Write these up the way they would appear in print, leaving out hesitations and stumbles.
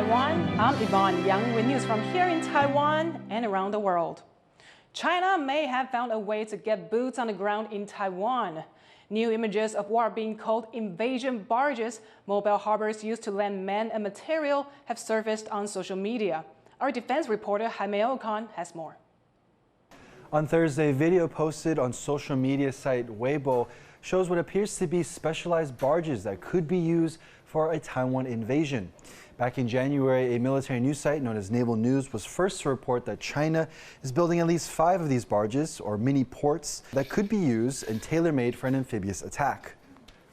Taiwan. I'm Yvonne Yang with news from here in Taiwan and around the world. China may have found a way to get boots on the ground in Taiwan. New images of what are being called invasion barges, mobile harbors used to land men and material, have surfaced on social media. Our defense reporter Jaime Ocon has more. On Thursday, video posted on social media site Weibo shows what appears to be specialized barges that could be used for a Taiwan invasion. Back in January, a military news site known as Naval News was first to report that China is building at least 5 of these barges, or mini ports, that could be used and tailor-made for an amphibious attack.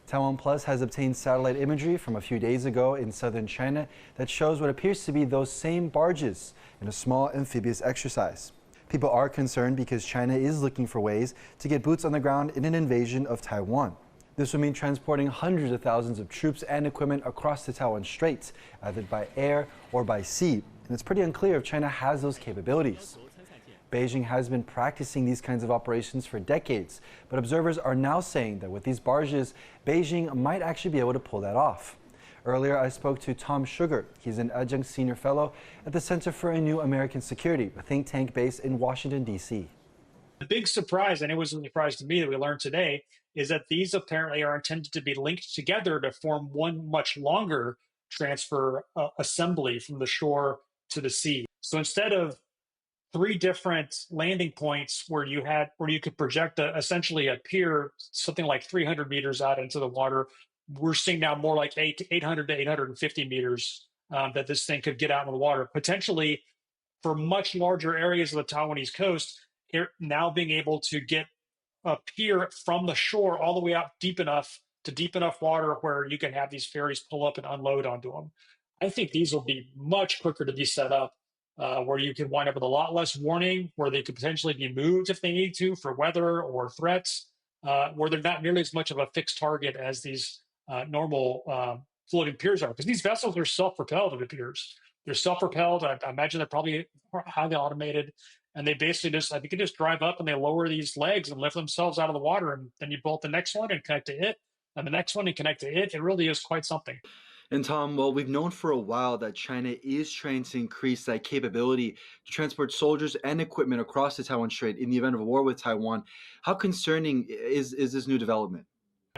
TaiwanPlus has obtained satellite imagery from a few days ago in southern China that shows what appears to be those same barges in a small amphibious exercise. People are concerned because China is looking for ways to get boots on the ground in an invasion of Taiwan. This would mean transporting hundreds of thousands of troops and equipment across the Taiwan Straits, either by air or by sea. And it's pretty unclear if China has those capabilities. Beijing has been practicing these kinds of operations for decades, but observers are now saying that with these barges, Beijing might actually be able to pull that off. Earlier, I spoke to Tom Sugar. He's an adjunct senior fellow at the Center for a New American Security, a think tank based in Washington, D.C. The big surprise, and it was a surprise to me that we learned today, is that these apparently are intended to be linked together to form one much longer transfer assembly from the shore to the sea. So instead of 3 different landing points where you could project essentially a pier, something like 300 meters out into the water, we're seeing now more like 800 to 850 meters that this thing could get out in the water, potentially for much larger areas of the Taiwanese coast. Now being able to get a pier from the shore all the way out deep enough water where you can have these ferries pull up and unload onto them. I think these will be much quicker to be set up, where you can wind up with a lot less warning, where they could potentially be moved if they need to for weather or threats, where they're not nearly as much of a fixed target as these normal floating piers are. Because these vessels are self-propelled, it appears. They're self-propelled. I imagine they're probably highly automated. And they basically they can just drive up and they lower these legs and lift themselves out of the water. And then you bolt the next one and connect to it, and the next one and connect to it. It really is quite something. And Tom, well, we've known for a while that China is trying to increase that capability to transport soldiers and equipment across the Taiwan Strait in the event of a war with Taiwan. How concerning is this new development?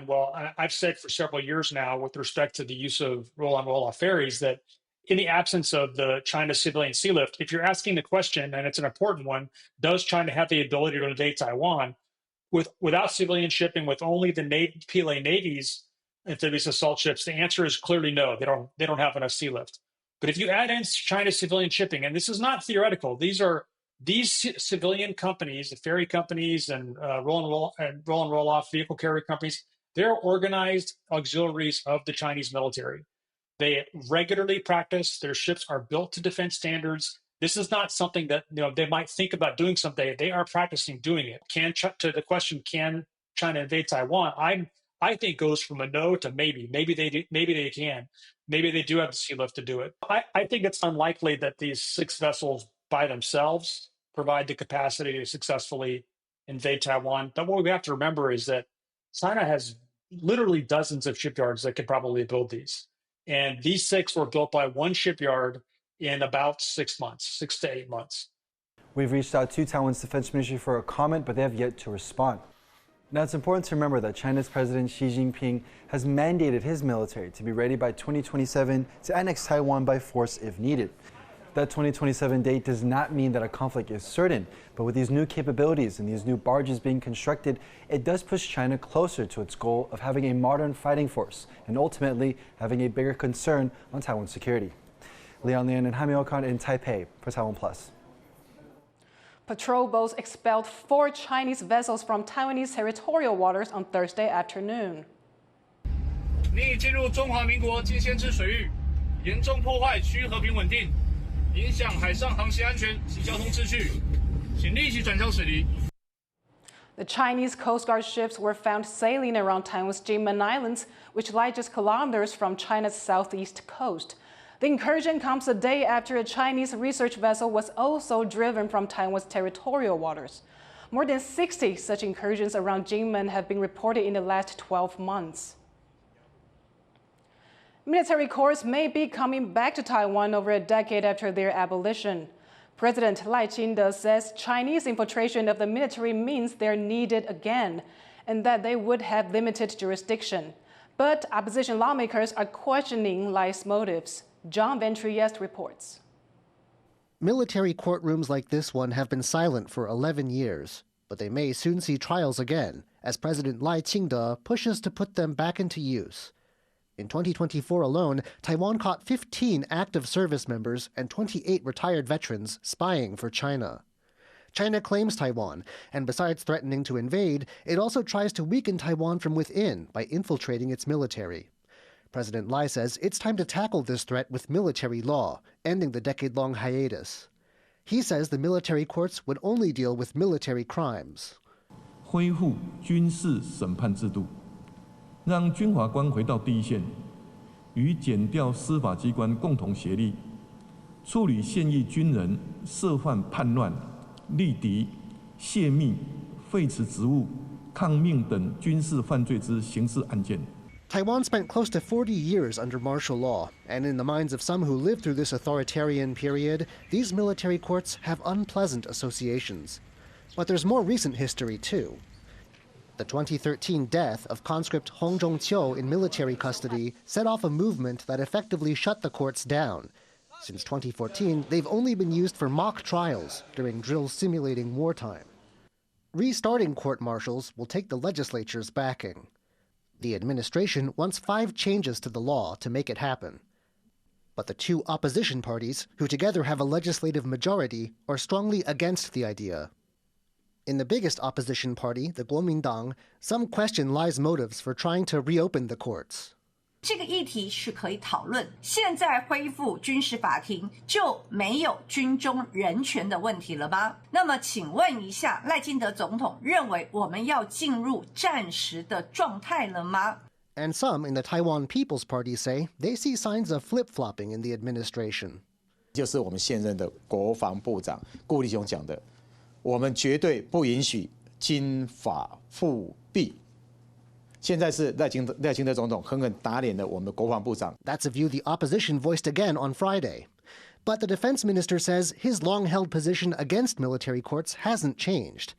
Well, I've said for several years now with respect to the use of roll-on, roll-off ferries that in the absence of the China civilian sea lift, if you're asking the question, and it's an important one, does China have the ability to invade Taiwan without civilian shipping, with only the PLA Navy's amphibious assault ships? The answer is clearly no. They don't have enough sea lift. But if you add in China's civilian shipping, and this is not theoretical, these civilian companies, the ferry companies, and roll and roll off vehicle carrier companies, they're organized auxiliaries of the Chinese military. They regularly practice. Their ships are built to defense standards. This is not something that they might think about doing someday. They are practicing doing it. To the question, can China invade Taiwan? I think goes from a no to maybe. Maybe they can. Maybe they do have the sea lift to do it. I think it's unlikely that these 6 vessels by themselves provide the capacity to successfully invade Taiwan. But what we have to remember is that China has literally dozens of shipyards that could probably build these. And these 6 were built by one shipyard in about 6 months, 6 to 8 months. We've reached out to Taiwan's defense ministry for a comment, but they have yet to respond. Now, it's important to remember that China's President Xi Jinping has mandated his military to be ready by 2027 to annex Taiwan by force if needed. That 2027 date does not mean that a conflict is certain, but with these new capabilities and these new barges being constructed, it does push China closer to its goal of having a modern fighting force and ultimately having a bigger concern on Taiwan's security. Leon Lian and Jaime Ocon in Taipei for TaiwanPlus. Patrol boats expelled 4 Chinese vessels from Taiwanese territorial waters on Thursday afternoon. 您已进入中华民国经限制水域，严重破坏区域和平稳定，影响海上航行安全及交通秩序，请立即转向水离。 The Chinese Coast Guard ships were found sailing around Taiwan's Kinmen Islands, which lie just kilometers from China's southeast coast. The incursion comes a day after a Chinese research vessel was also driven from Taiwan's territorial waters. More than 60 such incursions around Kinmen have been reported in the last 12 months. Military courts may be coming back to Taiwan over a decade after their abolition. President Lai Ching-te says Chinese infiltration of the military means they're needed again, and that they would have limited jurisdiction. But opposition lawmakers are questioning Lai's motives. Gov't reports. Military courtrooms like this one have been silent for 11 years, but they may soon see trials again as President Lai Ching-te pushes to put them back into use. In 2024 alone, Taiwan caught 15 active service members and 28 retired veterans spying for China. China claims Taiwan, and besides threatening to invade, it also tries to weaken Taiwan from within by infiltrating its military. President Lai says it's time to tackle this threat with military law, ending the decade-long hiatus. He says the military courts would only deal with military crimes. 恢复军事审判制度，让军法官回到第一线，与检调司法机关共同协力，处理现役军人涉犯叛乱、力敌、泄密、废除职务、抗命等军事犯罪之刑事案件。 Taiwan spent close to 40 years under martial law, and in the minds of some who lived through this authoritarian period, these military courts have unpleasant associations. But there's more recent history, too. The 2013 death of conscript Hong Zhongqiu in military custody set off a movement that effectively shut the courts down. Since 2014, they've only been used for mock trials during drills simulating wartime. Restarting court-martials will take the legislature's backing. The administration wants 5 changes to the law to make it happen. But the 2 opposition parties, who together have a legislative majority, are strongly against the idea. In the biggest opposition party, the Kuomintang, some question Lai's motives for trying to reopen the courts. 这个议题是可以讨论。现在恢复军事法庭就没有军中人权的问题了吗？那么，请问一下，赖清德总统认为我们要进入战时的状态了吗？ And some in the Taiwan People's Party say they see signs of flip-flopping in the administration. 就是我们现任的国防部长顾立雄讲的，我们绝对不允许军法复辟。 现在是赖清德总统狠狠打脸了我们的国防部长。 That's a view the opposition voiced again on Friday. But the defense minister says his long-held position against military courts hasn't changed.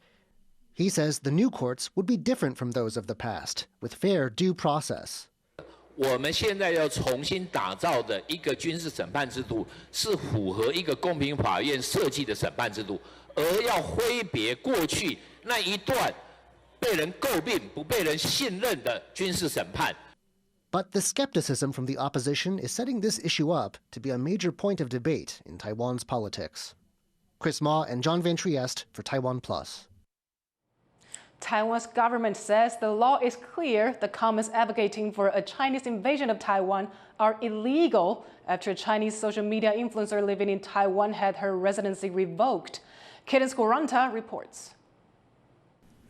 He says the new courts would be different from those of the past, with fair due process. 我们现在要重新打造的一个军事审判制度，是符合一个公平法院设计的审判制度，而要挥别过去那一段 被人诟病、不被人信任的军事审判。 But the skepticism from the opposition is setting this issue up to be a major point of debate in Taiwan's politics. Chris Ma and John Van Trieste for TaiwanPlus. Taiwan's government says the law is clear. The comments advocating for a Chinese invasion of Taiwan are illegal after a Chinese social media influencer living in Taiwan had her residency revoked. Cadence Goranta reports.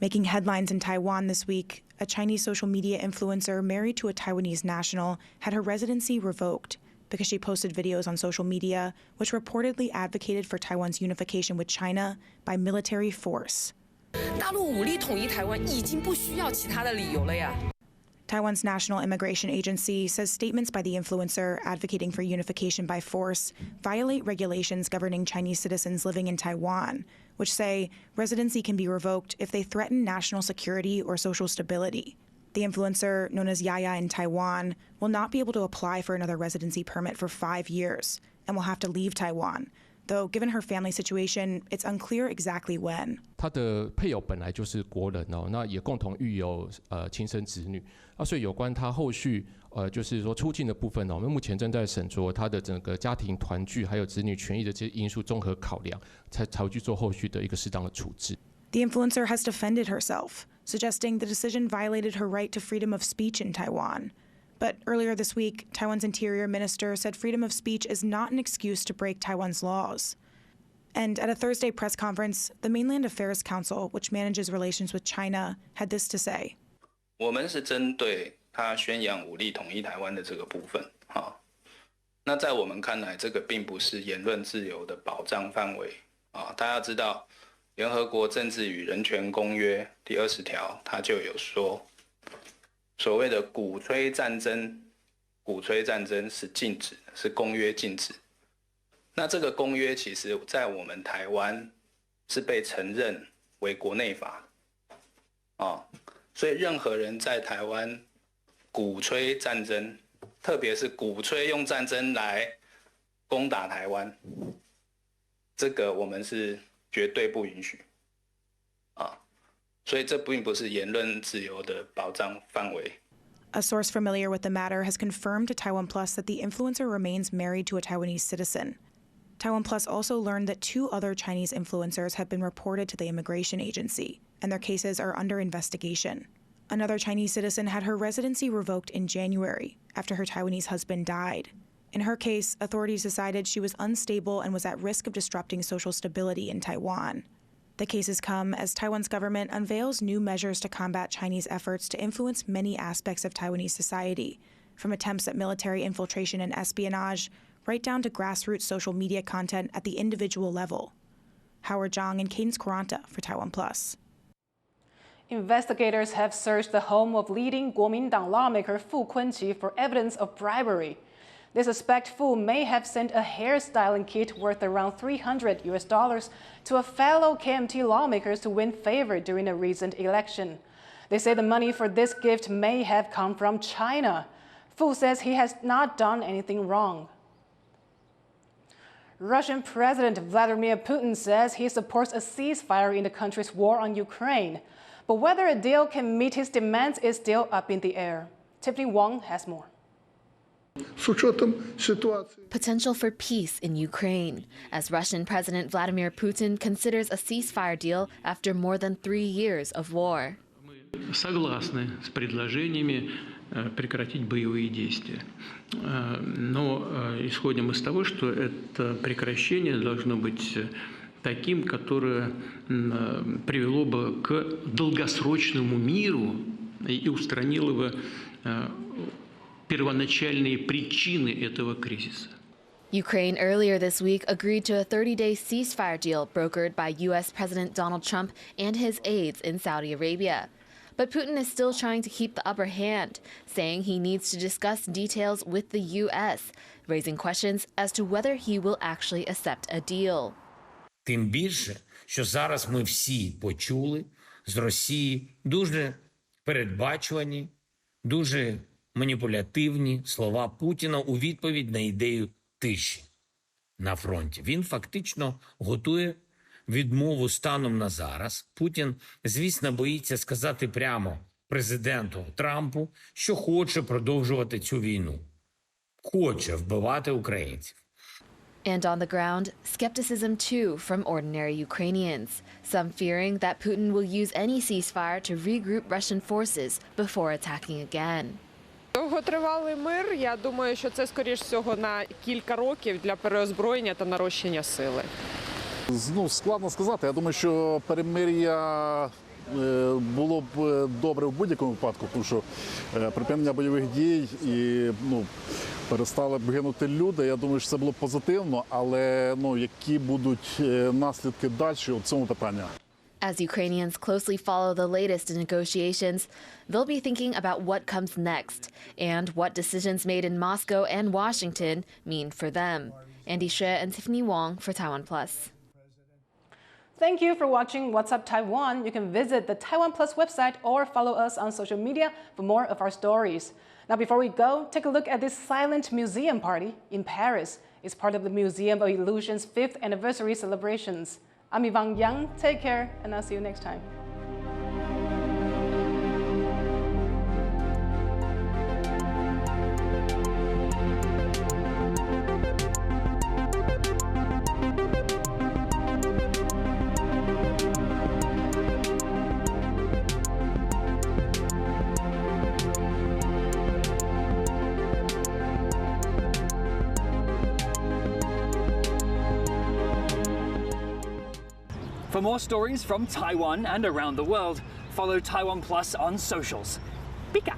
Making headlines in Taiwan this week, a Chinese social media influencer married to a Taiwanese national had her residency revoked because she posted videos on social media which reportedly advocated for Taiwan's unification with China by military force. 大陆武力统一台湾已经不需要其他的理由了呀。 Taiwan's National Immigration Agency says statements by the influencer advocating for unification by force violate regulations governing Chinese citizens living in Taiwan, which say residency can be revoked if they threaten national security or social stability. The influencer, known as Yaya in Taiwan, will not be able to apply for another residency permit for 5 years and will have to leave Taiwan. Though, given her family situation, it's unclear exactly when. 她的配偶本来就是国人哦，那也共同育有亲生子女，所以有关她后续就是说出境的部分呢，我们目前正在审酌她的整个家庭团聚还有子女权益的这些因素综合考量，才会去做后续的一个适当的处置。The influencer has defended herself, suggesting the decision violated her right to freedom of speech in Taiwan. But earlier this week, Taiwan's interior minister said freedom of speech is not an excuse to break Taiwan's laws. And at a Thursday press conference, the Mainland Affairs Council, which manages relations with China, had this to say. 我们是针对他宣扬武力统一台湾的这个部分，那在我们看来，这个并不是言论自由的保障范围啊。大家知道，联合国政治与人权公约第20条，它就有说，所谓的鼓吹战争鼓吹战争是禁止的，是公约禁止。那这个公约其实在我们台湾是被承认为国内法，所以任何人在台湾鼓吹战争，特别是鼓吹用战争来攻打台湾，这个我们是绝对不允许，所以这并不是言论自由的保障范围。A source familiar with the matter has confirmed to TaiwanPlus that the influencer remains married to a Taiwanese citizen. TaiwanPlus also learned that 2 other Chinese influencers have been reported to the immigration agency, and their cases are under investigation. Another Chinese citizen had her residency revoked in January after her Taiwanese husband died. In her case, authorities decided she was unstable and was at risk of disrupting social stability in Taiwan. The cases come as Taiwan's government unveils new measures to combat Chinese efforts to influence many aspects of Taiwanese society, from attempts at military infiltration and espionage, right down to grassroots social media content at the individual level. Howard Zhang and Cadence Quaranta for TaiwanPlus. Investigators have searched the home of leading Kuomintang lawmaker Fu Kunqi for evidence of bribery. They suspect Fu may have sent a hairstyling kit worth around $300 to a fellow KMT lawmakers to win favor during a recent election. They say the money for this gift may have come from China. Fu says he has not done anything wrong. Russian President Vladimir Putin says he supports a ceasefire in the country's war on Ukraine. But whether a deal can meet his demands is still up in the air. Tiffany Wong has more. Potential for peace in Ukraine, as Russian President Vladimir Putin considers a ceasefire deal after more than 3 years of war. Согласны с предложениями прекратить боевые действия. Но исходим из того, что это прекращение должно быть таким, которое привело бы к долгосрочному миру и устранило бы первоначальные причины этого кризиса. Ukraine earlier this week agreed to a 30-day ceasefire deal brokered by U.S. President Donald Trump and his aides in Saudi Arabia. But Putin is still trying to keep the upper hand, saying he needs to discuss details with the U.S., raising questions as to whether he will actually accept a deal. Тим більше, що зараз ми всі почули з Росії дуже передбачувані, дуже маніпулятивні слова Путіна у відповідь на ідею тиші на фронті. Він фактично готує відмову станом на зараз. Путін, звісно, боїться сказати прямо президенту Трампу, що хоче продовжувати цю війну. Хоче вбивати українців. And on the ground, skepticism too from ordinary Ukrainians, some fearing that Putin will use any ceasefire to regroup Russian forces before attacking again. Довготривалий мир, я думаю, що це, скоріш всього, на кілька років для переозброєння та нарощення сили. Складно сказати. Я думаю, що перемир'я було б добре в будь-якому випадку, тому що припинення бойових дій і перестали б гинути люди. Я думаю, що це було б позитивно, але які будуть наслідки далі у цьому питанні. As Ukrainians closely follow the latest in negotiations, they'll be thinking about what comes next and what decisions made in Moscow and Washington mean for them. Andy She and Tiffany Wong for TaiwanPlus. Thank you for watching What's Up Taiwan. You can visit the TaiwanPlus website or follow us on social media for more of our stories. Now, before we go, take a look at this silent museum party in Paris. It's part of the Museum of Illusion's 5th anniversary celebrations. I'm Yvonne Yang. Take care, and I'll see you next time. For more stories from Taiwan and around the world, follow TaiwanPlus on socials. Pika!